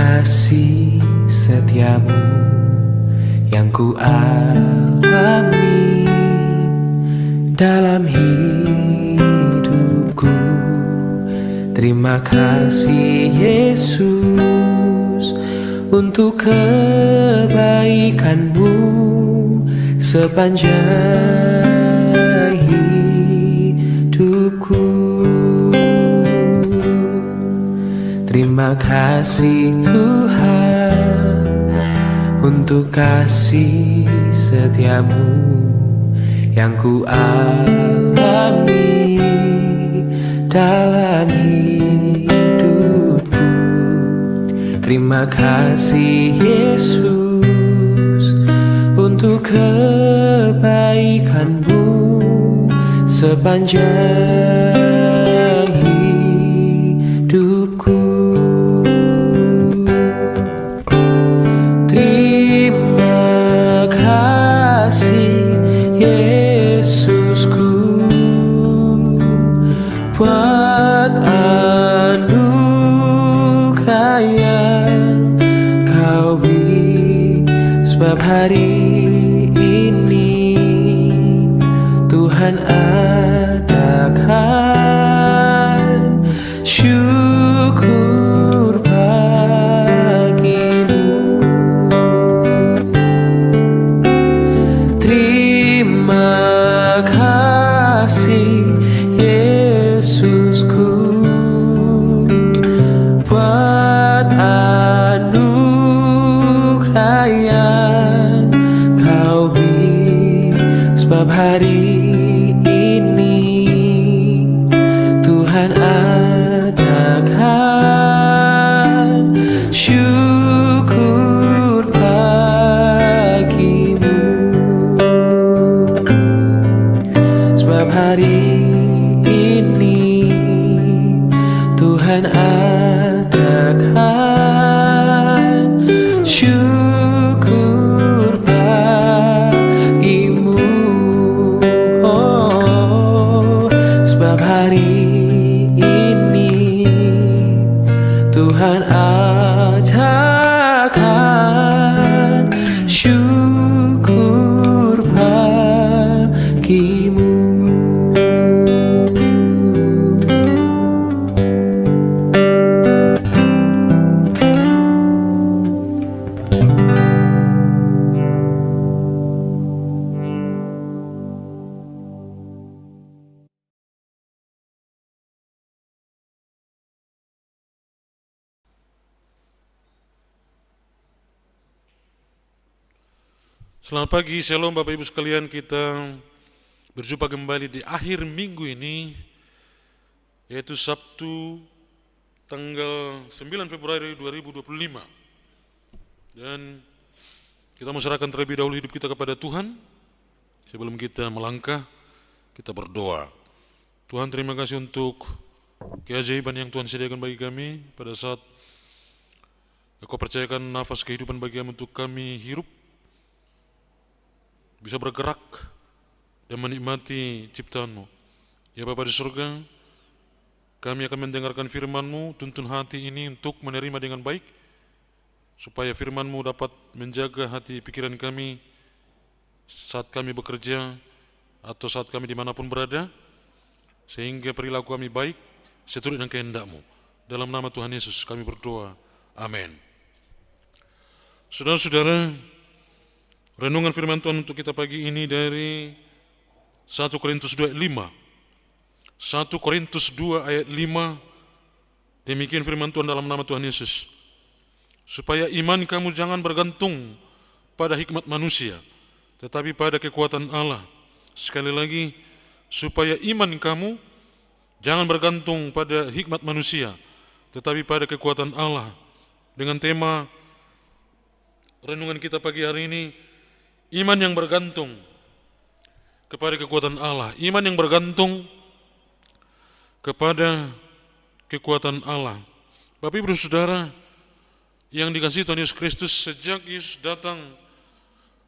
kasih setiamu yang ku alami dalam hidupku. Terima kasih Yesus untuk kebaikanmu sepanjang hidupku. Terima kasih Tuhan untuk kasih setiamu yang ku alami dalam hidupku. Terima kasih Yesus untuk kebaikanmu sepanjang hidupku. Terima kasih Yesusku buat anugerah yang kau beri, sebab hari ini Tuhan adakan syukur bagimu. Terima kasih Yesusku buat anugerah yang kau beri, sebab hari ini Tuhan adakan syukur bagimu. Sebab hari ini Tuhan adakan syukur bagimu. Oh, sebab hari ini Tuhan adakan syukur bagimu. Selamat pagi, shalom Bapak Ibu sekalian. Kita berjumpa kembali di akhir minggu ini, yaitu Sabtu tanggal 9 Februari 2025. Dan kita mau serahkan terlebih dahulu hidup kita kepada Tuhan. Sebelum kita melangkah, kita berdoa. Tuhan, terima kasih untuk keajaiban yang Tuhan sediakan bagi kami pada saat Engkau percayakan nafas kehidupan bagi kami untuk kami hirup, bisa bergerak dan menikmati ciptaan-Mu. Ya Bapa di surga, kami akan mendengarkan firman-Mu, tuntun hati ini untuk menerima dengan baik, supaya firman-Mu dapat menjaga hati pikiran kami saat kami bekerja atau saat kami dimanapun berada, sehingga perilaku kami baik seturut dengan kehendak-Mu. Dalam nama Tuhan Yesus kami berdoa, amin. Saudara-saudara, renungan firman Tuhan untuk kita pagi ini dari 1 Korintus 2 ayat 5. 1 Korintus 2 ayat 5, demikian firman Tuhan dalam nama Tuhan Yesus. Supaya iman kamu jangan bergantung pada hikmat manusia, tetapi pada kekuatan Allah. Sekali lagi, supaya iman kamu jangan bergantung pada hikmat manusia, tetapi pada kekuatan Allah. Dengan tema renungan kita pagi hari ini, iman yang bergantung kepada kekuatan Allah. Iman yang bergantung kepada kekuatan Allah. Bapak Ibu Saudara yang dikasihi Tuhan Yesus Kristus, sejak Yesus datang,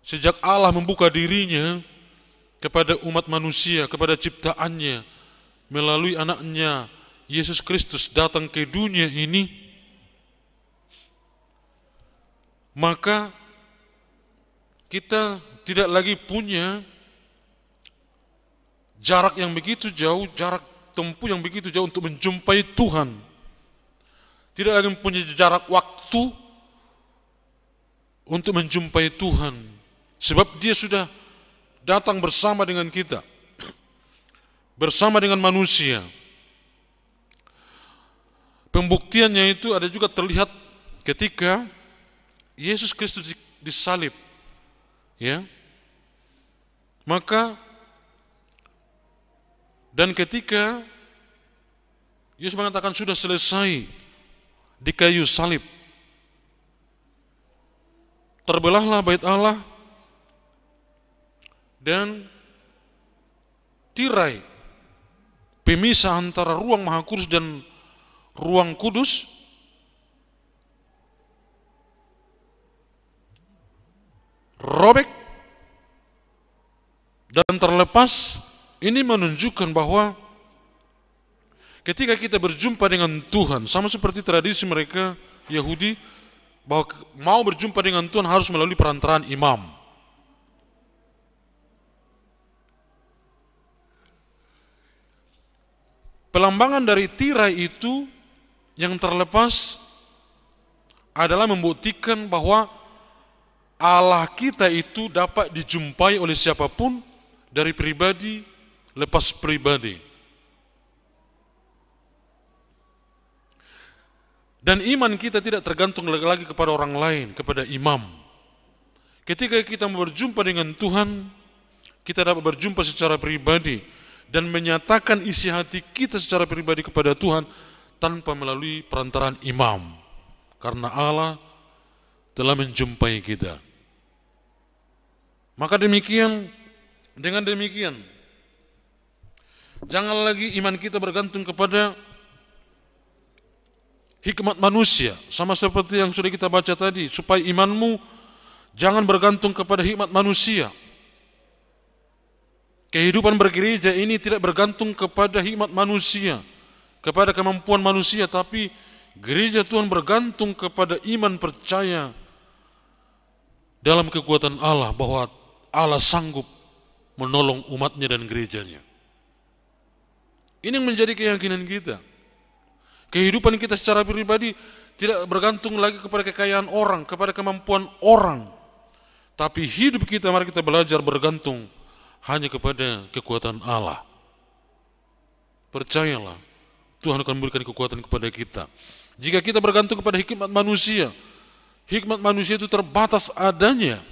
sejak Allah membuka dirinya kepada umat manusia, kepada ciptaannya, melalui anaknya Yesus Kristus datang ke dunia ini, maka kita tidak lagi punya jarak yang begitu jauh, jarak tempuh yang begitu jauh untuk menjumpai Tuhan. Tidak lagi punya jarak waktu untuk menjumpai Tuhan. Sebab Dia sudah datang bersama dengan kita, bersama dengan manusia. Pembuktiannya itu ada juga terlihat ketika Yesus Kristus disalib. Ya. Maka dan ketika Yesus mengatakan sudah selesai di kayu salib, terbelahlah bait Allah dan tirai pemisah antara ruang Maha Kudus dan ruang kudus robek dan terlepas. Ini menunjukkan bahwa ketika kita berjumpa dengan Tuhan, sama seperti tradisi mereka Yahudi, bahwa mau berjumpa dengan Tuhan harus melalui perantaraan imam. Pelambangan dari tirai itu yang terlepas adalah membuktikan bahwa Allah kita itu dapat dijumpai oleh siapapun, dari pribadi lepas pribadi. Dan iman kita tidak tergantung lagi kepada orang lain, kepada imam. Ketika kita berjumpa dengan Tuhan, kita dapat berjumpa secara pribadi dan menyatakan isi hati kita secara pribadi kepada Tuhan tanpa melalui perantaraan imam. Karena Allah telah menjumpai kita. Maka demikian, dengan demikian, jangan lagi iman kita bergantung kepada hikmat manusia, sama seperti yang sudah kita baca tadi, supaya imanmu jangan bergantung kepada hikmat manusia. Kehidupan bergereja ini tidak bergantung kepada hikmat manusia, kepada kemampuan manusia, tapi gereja Tuhan bergantung kepada iman percaya dalam kekuatan Allah, bahwa Allah sanggup menolong umatnya dan gerejanya. Ini yang menjadi keyakinan kita. Kehidupan kita secara pribadi tidak bergantung lagi kepada kekayaan orang, kepada kemampuan orang. Tapi hidup kita, mari kita belajar bergantung hanya kepada kekuatan Allah. Percayalah, Tuhan akan memberikan kekuatan kepada kita. Jika kita bergantung kepada hikmat manusia itu terbatas adanya.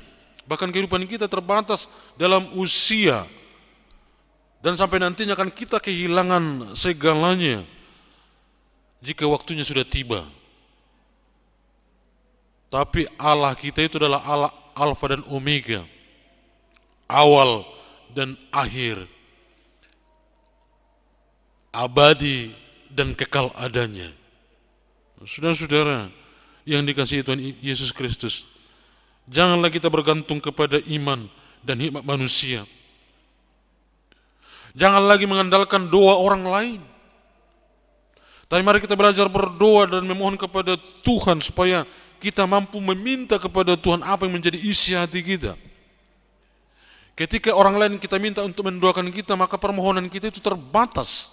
Bahkan kehidupan kita terbatas dalam usia. Dan sampai nantinya akan kita kehilangan segalanya jika waktunya sudah tiba. Tapi Allah kita itu adalah Allah Alfa dan Omega, awal dan akhir, abadi dan kekal adanya. Saudara-saudara yang dikasihi Tuhan Yesus Kristus, janganlah kita bergantung kepada iman dan hikmat manusia. Jangan lagi mengandalkan doa orang lain. Tapi mari kita belajar berdoa dan memohon kepada Tuhan supaya kita mampu meminta kepada Tuhan apa yang menjadi isi hati kita. Ketika orang lain kita minta untuk mendoakan kita, maka permohonan kita itu terbatas.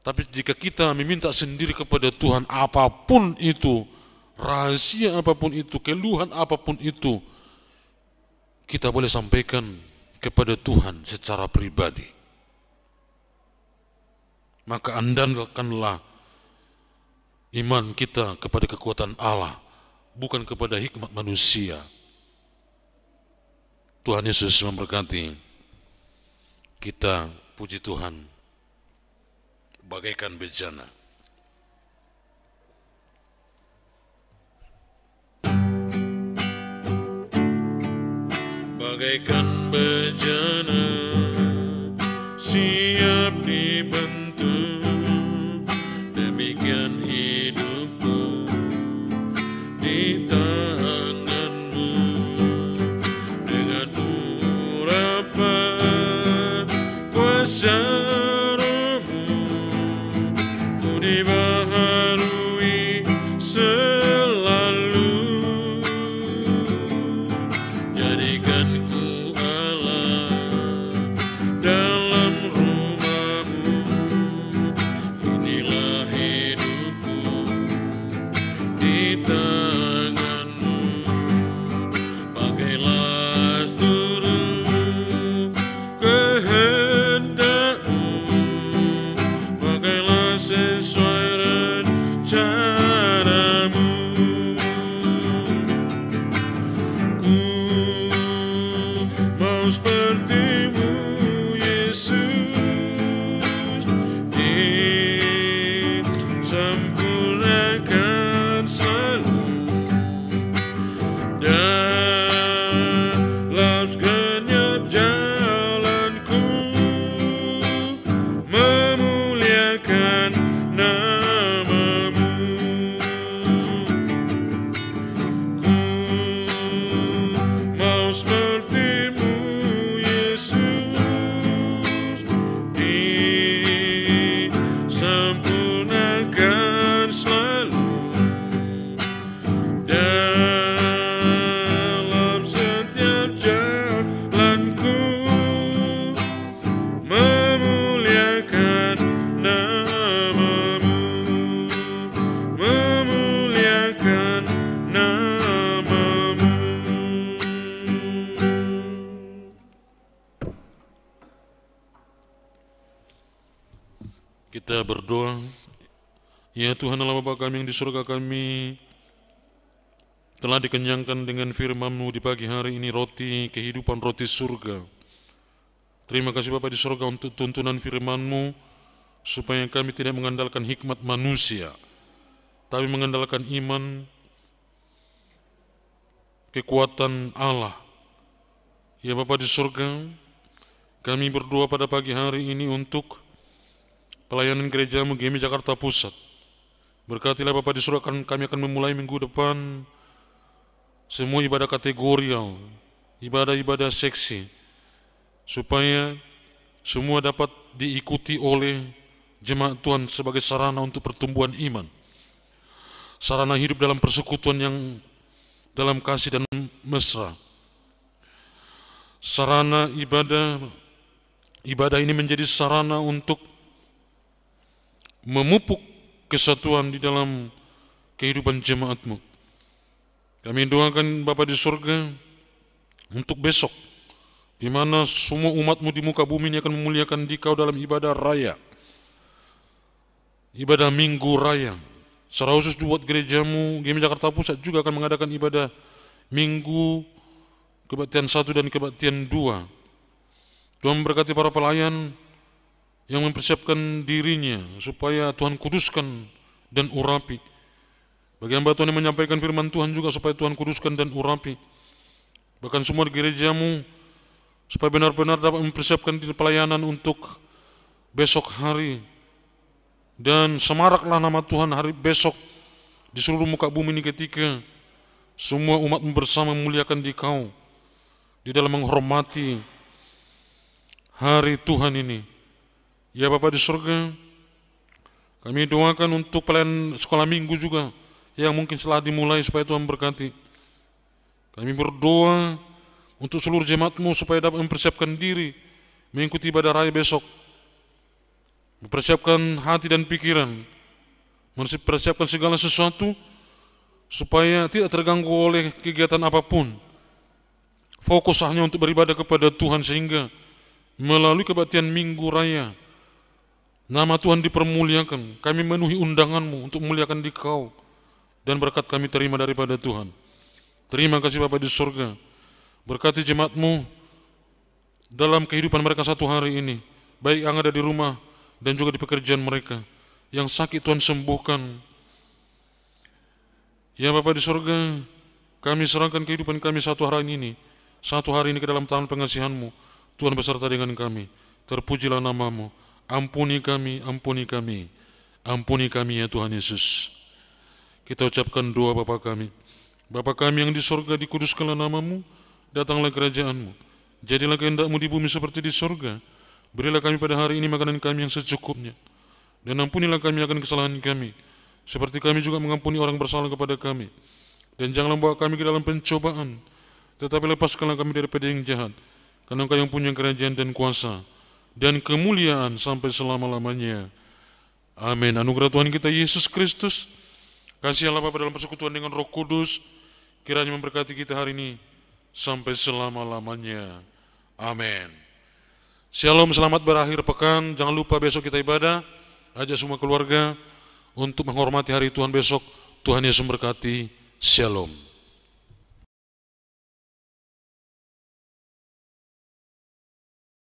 Tapi jika kita meminta sendiri kepada Tuhan, apapun itu, rahasia apapun itu, keluhan apapun itu, kita boleh sampaikan kepada Tuhan secara pribadi. Maka andalkanlah iman kita kepada kekuatan Allah, bukan kepada hikmat manusia. Tuhan Yesus memberkati kita. Puji Tuhan, bagaikan bejana. Bagaikan bejana siap dibentuk, demikian hidupku di tanganmu. Dengan urapan kuasa Rohmu, ku dibaharui selalu. Jadikanku Allah dalam rumahmu, inilah hidupku di tanganmu. Pakailah seluruh kehendakmu, pakailah sesuai rencanamu. Ku mau sepertimu Yesus, disempurnakan selalu dalam segenap jalanku, memuliakan namamu. Ku mau sepertimu Yesus, disempurnakan selalu dalam setiap jalanku, memuliakan namamu, memuliakan namamu. Kita berdoa. Ya Tuhan Allah Bapa kami yang di surga, kami telah dikenyangkan dengan firman-Mu di pagi hari ini, roti kehidupan, roti surga. Terima kasih Bapa di surga untuk tuntunan firman-Mu, supaya kami tidak mengandalkan hikmat manusia, tapi mengandalkan iman, kekuatan Allah. Ya Bapa di surga, kami berdoa pada pagi hari ini untuk pelayanan gereja-Mu GMI Jakarta Pusat. Berkatilah Bapa di surga, kami akan memulai minggu depan semua ibadah kategorial, ibadah-ibadah seksi, supaya semua dapat diikuti oleh jemaat Tuhan sebagai sarana untuk pertumbuhan iman, sarana hidup dalam persekutuan yang dalam kasih dan mesra. Sarana ibadah ini menjadi sarana untuk memupuk kesatuan di dalam kehidupan jemaat-Mu. Kami doakan Bapa di surga untuk besok, di mana semua umat-Mu di muka bumi ini akan memuliakan Dikau dalam ibadah raya, ibadah minggu raya. Secara khusus buat gereja-Mu GMI Jakarta Pusat juga akan mengadakan ibadah minggu kebaktian 1 dan kebaktian 2. Tuhan memberkati para pelayan yang mempersiapkan dirinya supaya Tuhan kuduskan dan urapi. Bagi hamba Tuhan yang menyampaikan firman Tuhan juga supaya Tuhan kuduskan dan urapi. Bahkan semua di gereja-Mu supaya benar-benar dapat mempersiapkan diri pelayanan untuk besok hari. Dan semaraklah nama Tuhan hari besok di seluruh muka bumi ini ketika semua umat-Mu bersama memuliakan Dikau di dalam menghormati hari Tuhan ini. Ya Bapa di surga, kami doakan untuk pelayan sekolah minggu juga yang mungkin telah dimulai supaya Tuhan berkati. Kami berdoa untuk seluruh jemaat-Mu supaya dapat mempersiapkan diri mengikuti ibadah raya besok, mempersiapkan hati dan pikiran, mempersiapkan segala sesuatu supaya tidak terganggu oleh kegiatan apapun. Fokus hanya untuk beribadah kepada Tuhan, sehingga melalui kebaktian minggu raya nama Tuhan dipermuliakan. Kami memenuhi undangan-Mu untuk memuliakan Dikau, dan berkat kami terima daripada Tuhan. Terima kasih Bapa di surga. Berkati jemaat-Mu dalam kehidupan mereka satu hari ini, baik yang ada di rumah dan juga di pekerjaan mereka. Yang sakit Tuhan sembuhkan. Ya Bapa di surga, kami serahkan kehidupan kami satu hari ini ke dalam tangan pengasihan-Mu. Tuhan beserta dengan kami. Terpujilah nama-Mu. Ampuni kami, ampuni kami. Ampuni kami ya Tuhan Yesus. Kita ucapkan doa Bapa kami. Bapa kami yang di surga, dikuduskanlah nama-Mu, datanglah kerajaan-Mu. Jadilah kehendak-Mu di bumi seperti di surga. Berilah kami pada hari ini makanan kami yang secukupnya. Dan ampunilah kami akan kesalahan kami, seperti kami juga mengampuni orang bersalah kepada kami. Dan janganlah bawa kami ke dalam pencobaan, tetapi lepaskanlah kami daripada yang jahat, karena Engkau yang punya kerajaan dan kuasa dan kemuliaan sampai selama-lamanya. Amin. Anugerah Tuhan kita Yesus Kristus, kasih Allah Bapa dalam persekutuan dengan Roh Kudus, kiranya memberkati kita hari ini sampai selama-lamanya. Amin. Shalom, selamat berakhir pekan. Jangan lupa besok kita ibadah. Ajak semua keluarga untuk menghormati hari Tuhan besok. Tuhan Yesus memberkati. Shalom.